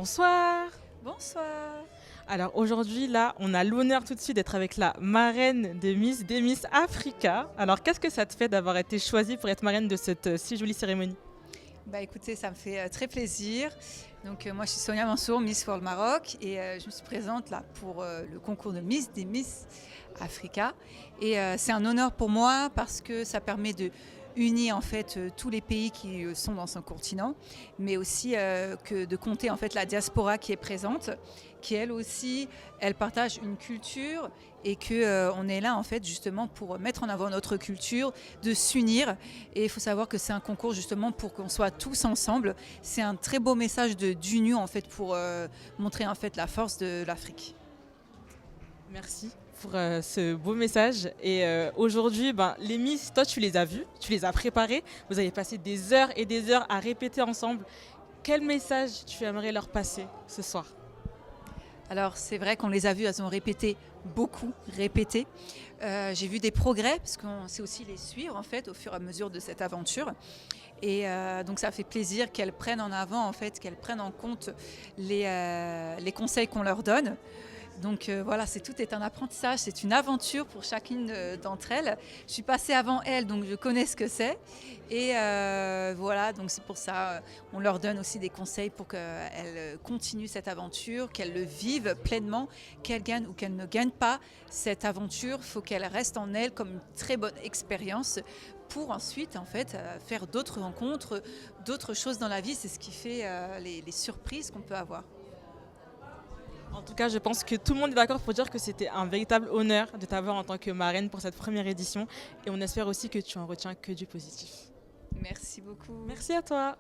Bonsoir. Bonsoir. Alors aujourd'hui, là, on a l'honneur tout de suite d'être avec la marraine des Miss Africa. Alors qu'est-ce que ça te fait d'avoir été choisie pour être marraine de cette si jolie cérémonie? Bah écoutez, ça me fait très plaisir. Donc moi je suis Sonia Mansour, Miss World Maroc et je me suis présente là pour le concours de Miss des Miss Africa. Et c'est un honneur pour moi parce que ça permet de unir en fait tous les pays qui sont dans son continent, mais aussi que de compter en fait la diaspora qui est présente, qui elle aussi, elle partage une culture et que on est là en fait justement pour mettre en avant notre culture, de s'unir. Et il faut savoir que c'est un concours justement pour qu'on soit tous ensemble. C'est un très beau message d'union en fait pour montrer en fait la force de l'Afrique. Merci pour ce beau message. Et aujourd'hui, les Miss, toi tu les as vues, tu les as préparées. Vous avez passé des heures et des heures à répéter ensemble. Quel message tu aimerais leur passer ce soir? Alors c'est vrai qu'on les a vues, elles ont répété beaucoup, répété. J'ai vu des progrès parce qu'on sait aussi les suivre en fait au fur et à mesure de cette aventure. Et donc ça fait plaisir qu'elles prennent en avant en fait, qu'elles prennent en compte les conseils qu'on leur donne. Donc voilà, tout est un apprentissage, c'est une aventure pour chacune d'entre elles. Je suis passée avant elles, donc je connais ce que c'est. Et voilà, donc c'est pour ça, on leur donne aussi des conseils pour qu'elles continuent cette aventure, qu'elles le vivent pleinement, qu'elles gagnent ou qu'elles ne gagnent pas cette aventure. Il faut qu'elles restent en elles comme une très bonne expérience pour ensuite en fait faire d'autres rencontres, d'autres choses dans la vie. C'est ce qui fait les surprises qu'on peut avoir. En tout cas, je pense que tout le monde est d'accord pour dire que c'était un véritable honneur de t'avoir en tant que marraine pour cette première édition. Et on espère aussi que tu en retiens que du positif. Merci beaucoup. Merci à toi.